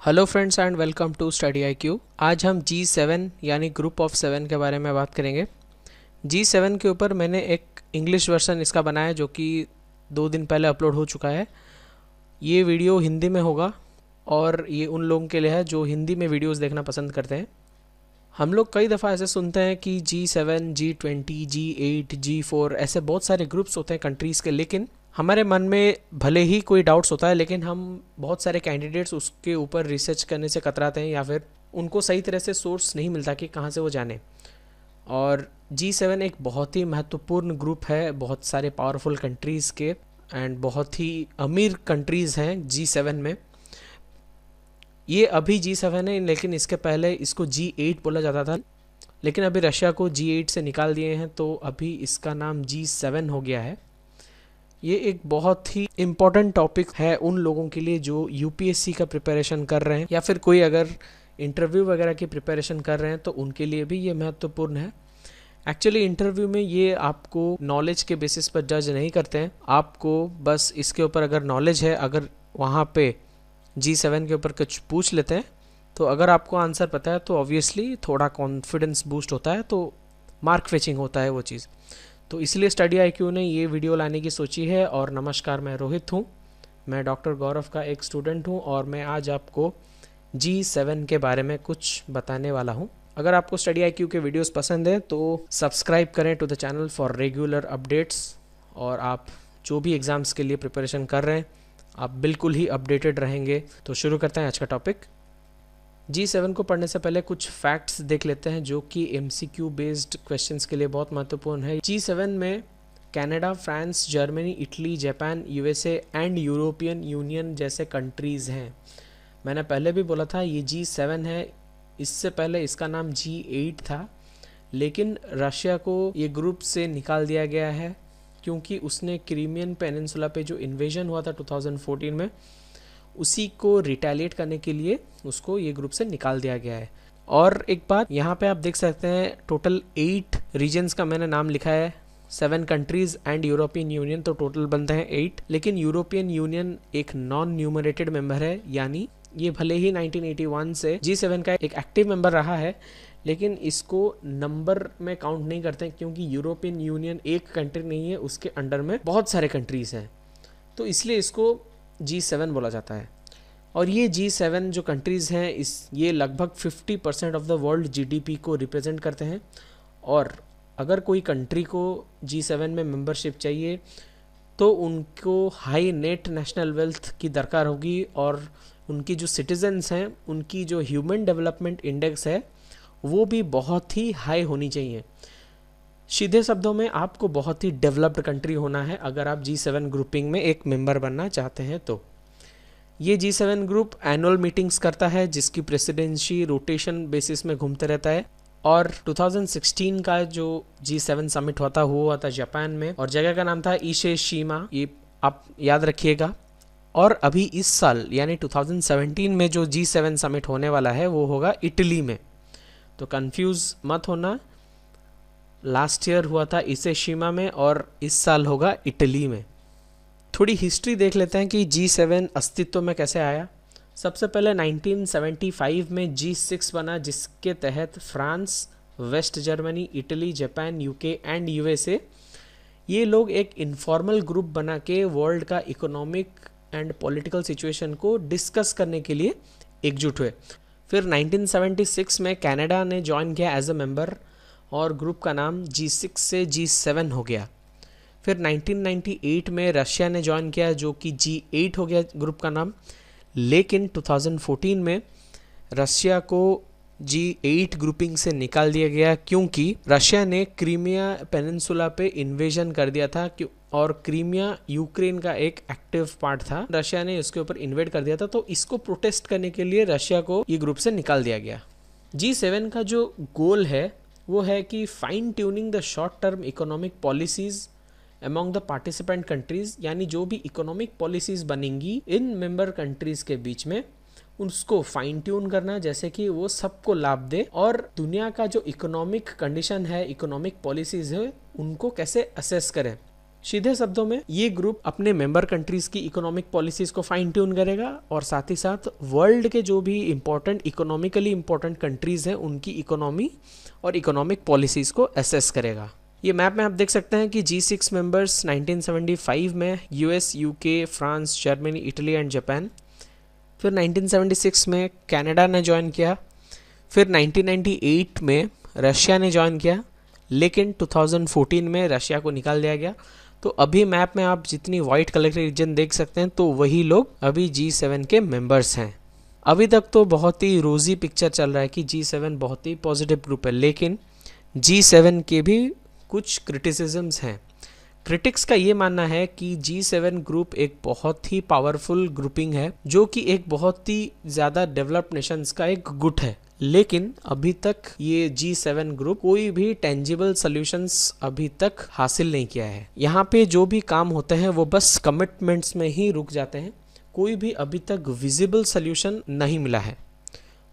Hello friends and welcome to study I Q. आज हम G7 यानी ग्रुप ऑफ 7 के बारे में बात करेंगे। G7 के ऊपर मैंने एक इंग्लिश वर्जन इसका बनाया जो कि 2 दिन पहले अपलोड हो चुका है। ये वीडियो हिंदी में होगा और ये उन लोगों के लिए है जो हिंदी में वीडियोस देखना पसंद करते हैं। हम लोग कई दफ़ा ऐसे सुनते हैं कि G7, G20, G8, G4 ऐसे बहुत सारे ग्रुप्स होते हैं कंट्रीज़ के, लेकिन हमारे मन में भले ही कोई डाउट्स होता है लेकिन हम बहुत सारे कैंडिडेट्स उसके ऊपर रिसर्च करने से कतराते हैं या फिर उनको सही तरह से सोर्स नहीं मिलता कि कहाँ से वो जाने। और G7 एक बहुत ही महत्वपूर्ण ग्रुप है बहुत सारे पावरफुल कंट्रीज़ के एंड बहुत ही अमीर कंट्रीज़ हैं G7 में। ये अभी G7 है लेकिन इसके पहले इसको G8 बोला जाता था, लेकिन अभी रशिया को G8 से निकाल दिए हैं तो अभी इसका नाम G7 हो गया है। ये एक बहुत ही इम्पॉर्टेंट टॉपिक है उन लोगों के लिए जो यूपीएससी का प्रिपरेशन कर रहे हैं या फिर कोई अगर इंटरव्यू वगैरह की प्रिपरेशन कर रहे हैं तो उनके लिए भी ये महत्वपूर्ण है। एक्चुअली इंटरव्यू में ये आपको नॉलेज के बेसिस पर जज नहीं करते हैं, आपको बस इसके ऊपर अगर नॉलेज है, अगर वहाँ पे G7 के ऊपर कुछ पूछ लेते हैं तो अगर आपको आंसर पता है तो ऑब्वियसली थोड़ा कॉन्फिडेंस बूस्ट होता है, तो मार्क फेचिंग होता है वो चीज़। तो इसलिए स्टडी IQ ने ये वीडियो लाने की सोची है। और नमस्कार, मैं रोहित हूँ, मैं डॉक्टर गौरव का एक स्टूडेंट हूँ और मैं आज आपको G7 के बारे में कुछ बताने वाला हूँ। अगर आपको स्टडी IQ के वीडियोस पसंद है तो सब्सक्राइब करें to the channel for regular updates. और आप जो भी एग्ज़ाम्स के लिए प्रिपरेशन कर रहे हैं आप बिल्कुल ही अपडेटेड रहेंगे। तो शुरू करते हैं आज का टॉपिक। G7 को पढ़ने से पहले कुछ फैक्ट्स देख लेते हैं जो कि MCQ बेस्ड क्वेश्चंस के लिए बहुत महत्वपूर्ण है। G7 में Canada, France, Germany, Italy, Japan, USA and European union जैसे कंट्रीज़ हैं। मैंने पहले भी बोला था ये G7 है, इससे पहले इसका नाम G8 था, लेकिन रशिया को ये ग्रुप से निकाल दिया गया है क्योंकि उसने क्रीमियन पेनिनसुला पे जो इन्वेजन हुआ था 2014 में, उसी को रिटेलिएट करने के लिए उसको ये ग्रुप से निकाल दिया गया है। और एक बात यहाँ पे आप देख सकते हैं, टोटल 8 रीजन्स का मैंने नाम लिखा है, 7 कंट्रीज एंड यूरोपियन यूनियन, तो टोटल बनते हैं 8। लेकिन यूरोपियन यूनियन एक नॉन न्यूमरेटेड मेंबर है, यानी ये भले ही 1981 से G7 का एक एक्टिव मेंबर रहा है लेकिन इसको नंबर में काउंट नहीं करते क्योंकि यूरोपियन यूनियन एक कंट्री नहीं है, उसके अंडर में बहुत सारे कंट्रीज हैं, तो इसलिए इसको G7 बोला जाता है। और ये G7 जो कंट्रीज़ हैं ये लगभग 50% ऑफ द वर्ल्ड GDP को रिप्रेजेंट करते हैं। और अगर कोई कंट्री को G7 में मेंबरशिप चाहिए तो उनको हाई नेट नेशनल वेल्थ की दरकार होगी और उनकी जो सिटीजन्स हैं उनकी जो ह्यूमन डेवलपमेंट इंडेक्स है वो भी बहुत ही हाई होनी चाहिए। सीधे शब्दों में आपको बहुत ही डेवलप्ड कंट्री होना है अगर आप G7 ग्रुपिंग में एक मेंबर बनना चाहते हैं। तो ये G7 ग्रुप एनुअल मीटिंग्स करता है जिसकी प्रेसिडेंसी रोटेशन बेसिस में घूमते रहता है। और 2016 का जो G7 समिट हुआ था जापान में, और जगह का नाम था ईशेशिमा, ये आप याद रखिएगा। और अभी इस साल यानी 2017 में जो G7 समिट होने वाला है वो होगा इटली में, तो कंफ्यूज मत होना, लास्ट ईयर हुआ था ईशेशिमा में और इस साल होगा इटली में। थोड़ी हिस्ट्री देख लेते हैं कि G7 अस्तित्व में कैसे आया। सबसे पहले 1975 में G6 बना जिसके तहत France, West Germany, Italy, Japan, UK and USA ये लोग एक इनफॉर्मल ग्रुप बना के वर्ल्ड का इकोनॉमिक एंड पॉलिटिकल सिचुएशन को डिस्कस करने के लिए एकजुट हुए। फिर 1976 में कनाडा ने ज्वाइन किया एज अ मेंबर और ग्रुप का नाम G6 से G7 हो गया। फिर 1998 में रशिया ने ज्वाइन किया जो कि G8 हो गया ग्रुप का नाम, लेकिन 2014 में रशिया को G8 ग्रुपिंग से निकाल दिया गया क्योंकि रशिया ने क्रीमिया पेनिनसुला पे इन्वेजन कर दिया था और क्रीमिया यूक्रेन का एक एक्टिव पार्ट था, रशिया ने इसके ऊपर इन्वेड कर दिया था, तो इसको प्रोटेस्ट करने के लिए रशिया को ये ग्रुप से निकाल दिया गया। G7 का जो गोल है वो है कि fine tuning the short term economic policies among the participant countries, यानी जो भी इकोनॉमिक पॉलिसीज बनेंगी इन मेंबर कंट्रीज के बीच में उसको फाइन ट्यून करना, जैसे कि वो सबको लाभ दे और दुनिया का जो इकोनॉमिक कंडीशन है, इकोनॉमिक पॉलिसीज है, उनको कैसे असेस करें। सीधे शब्दों में ये ग्रुप अपने मेंबर कंट्रीज की इकोनॉमिक पॉलिसीज को फाइन ट्यून करेगा और साथ ही साथ वर्ल्ड के जो भी इंपॉर्टेंट इकोनॉमिकली इंपॉर्टेंट कंट्रीज हैं उनकी इकोनॉमी और इकोनॉमिक पॉलिसीज को असेस करेगा। ये मैप में आप देख सकते हैं कि G6 मेंबर्स 1975 में US, UK, France, Germany, Italy and Japan. फिर 1976 में कनाडा ने ज्वाइन किया। फिर 1998 में रशिया ने ज्वाइन किया, लेकिन 2014 में रशिया को निकाल दिया गया। तो अभी मैप में आप जितनी वाइट कलर के रीजन देख सकते हैं तो वही लोग अभी G7 के मेंबर्स हैं। अभी तक तो बहुत ही रोजी पिक्चर चल रहा है कि G7 बहुत ही पॉजिटिव ग्रुप है, लेकिन G7 के भी कुछ क्रिटिसिजम्स हैं। क्रिटिक्स का ये मानना है कि G7 ग्रुप एक बहुत ही पावरफुल ग्रुपिंग है जो कि एक बहुत ही ज़्यादा डेवलप्ड नेशंस का एक गुट है, लेकिन अभी तक ये G7 ग्रुप कोई भी टेंजिबल सॉल्यूशंस अभी तक हासिल नहीं किया है। यहाँ पे जो भी काम होते हैं वो बस कमिटमेंट्स में ही रुक जाते हैं, कोई भी अभी तक विजिबल सॉल्यूशन नहीं मिला है।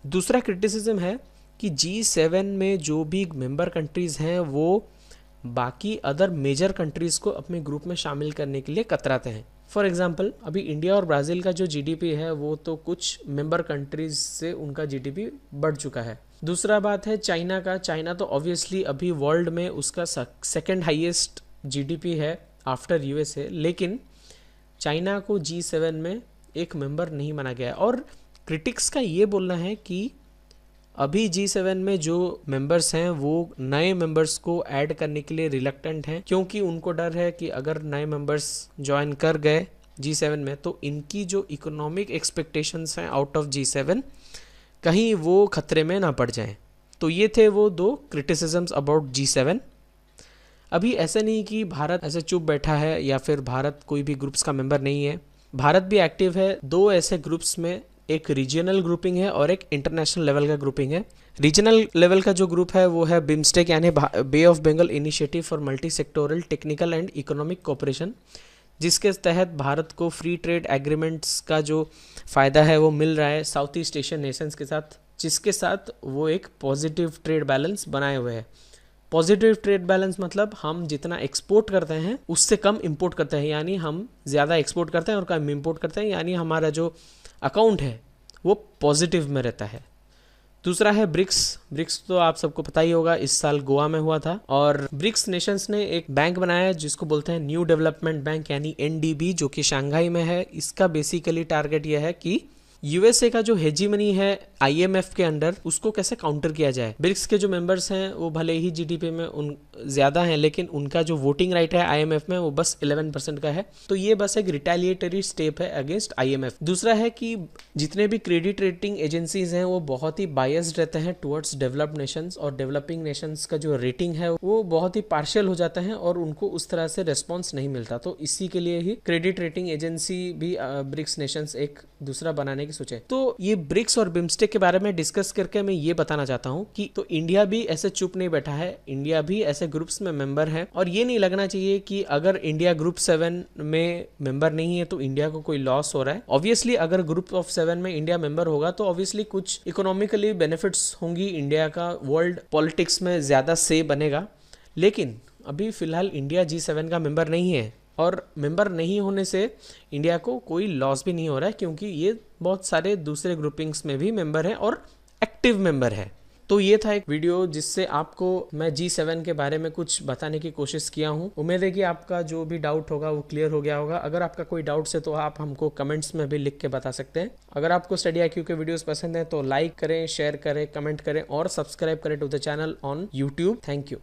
दूसरा क्रिटिसिज्म है कि G7 में जो भी मेंबर कंट्रीज हैं वो बाकी अदर मेजर कंट्रीज को अपने ग्रुप में शामिल करने के लिए कतराते हैं। फॉर एग्जाम्पल अभी इंडिया और ब्राज़ील का जो जीडीपी है वो तो कुछ मेंबर कंट्रीज से उनका जीडीपी बढ़ चुका है। दूसरा बात है चाइना का। चाइना तो ऑब्वियसली अभी वर्ल्ड में उसका सेकंड हाईएस्ट जीडीपी है आफ्टर यूएसए, लेकिन चाइना को G7 में एक मेंबर नहीं माना गया है। और क्रिटिक्स का ये बोलना है कि अभी G7 में जो मेंबर्स हैं वो नए मेंबर्स को ऐड करने के लिए रिलक्टेंट हैं, क्योंकि उनको डर है कि अगर नए मेंबर्स ज्वाइन कर गए G7 में तो इनकी जो इकोनॉमिक एक्सपेक्टेशंस हैं आउट ऑफ G7 कहीं वो खतरे में ना पड़ जाएं। तो ये थे वो दो क्रिटिसिजम्स अबाउट G7। अभी ऐसा नहीं कि भारत ऐसे चुप बैठा है या फिर भारत कोई भी ग्रुप्स का मेंबर नहीं है। भारत भी एक्टिव है दो ऐसे ग्रुप्स में, एक रीजनल ग्रुपिंग है और एक इंटरनेशनल लेवल का ग्रुपिंग है। रीजनल लेवल का जो ग्रुप है वो है बिम्स्टेक यानी Bay of Bengal initiative for multi sectoral technical and economic cooperation, जिसके तहत भारत को फ्री ट्रेड एग्रीमेंट्स का जो फ़ायदा है वो मिल रहा है साउथ ईस्ट एशियन नेशंस के साथ, जिसके साथ वो एक पॉजिटिव ट्रेड बैलेंस बनाए हुए हैं। पॉजिटिव ट्रेड बैलेंस मतलब हम जितना एक्सपोर्ट करते हैं उससे कम इंपोर्ट करते हैं, यानी हम ज़्यादा एक्सपोर्ट करते हैं और कम इंपोर्ट करते हैं, यानी हमारा जो अकाउंट है वो पॉजिटिव में रहता है। दूसरा है ब्रिक्स। ब्रिक्स तो आप सबको पता ही होगा, इस साल गोवा में हुआ था और ब्रिक्स नेशंस ने एक बैंक बनाया है जिसको बोलते हैं न्यू डेवलपमेंट बैंक यानी NDB, जो कि शंघाई में है। इसका बेसिकली टारगेट यह है कि यूएसए का जो हेजीमनी है IMF के अंडर उसको कैसे काउंटर किया जाए। ब्रिक्स के जो मेंबर्स हैं वो भले ही जीडीपी में उन ज़्यादा हैं, लेकिन उनका जो वोटिंग राइट है IMF में वो बस 11% का है। तो ये बस एक रिटेलिएटरी स्टेप है अगेंस्ट IMF। दूसरा है कि जितने भी क्रेडिट रेटिंग एजेंसीज हैं वो बहुत ही बायस्ड रहते हैं टुवर्ड्स डेवलप्ड नेशंस, और डेवलपिंग नेशंस का जो रेटिंग है वो बहुत ही पार्शियल हो जाते हैं और उनको उस तरह से रिस्पॉन्स नहीं मिलता। तो इसी के लिए ही क्रेडिट रेटिंग एजेंसी भी ब्रिक्स नेशंस एक दूसरा बनाने की सोचे। तो ये ब्रिक्स और बिम्स्टेक के बारे में डिस्कस करके मैं ये बताना चाहता हूँ कि तो इंडिया भी ऐसे चुप नहीं बैठा है, इंडिया भी ऐसे ग्रुप्स में मेंबर है। और ये नहीं लगना चाहिए कि अगर इंडिया ग्रुप 7 में मेंबर नहीं है तो इंडिया को कोई लॉस हो रहा है। ऑब्वियसली अगर ग्रुप ऑफ 7 में इंडिया मेंबर होगा तो ऑब्वियसली कुछ इकोनॉमिकली बेनिफिट्स होंगी, इंडिया का वर्ल्ड पॉलिटिक्स में ज्यादा से बनेगा। लेकिन अभी फिलहाल इंडिया G7 का मेंबर नहीं है और मेंबर नहीं होने से इंडिया को कोई लॉस भी नहीं हो रहा है, क्योंकि ये बहुत सारे दूसरे ग्रुपिंग्स में भी मेंबर है और एक्टिव मेंबर है। तो ये था एक वीडियो जिससे आपको मैं G7 के बारे में कुछ बताने की कोशिश किया हूँ। उम्मीद है कि आपका जो भी डाउट होगा वो क्लियर हो गया होगा। अगर आपका कोई डाउट्स है तो आप हमको कमेंट्स में भी लिख के बता सकते हैं। अगर आपको स्टडी IQ के वीडियोस पसंद है तो लाइक करें, शेयर करें, कमेंट करें और सब्सक्राइब करें to the channel on YouTube। Thank you.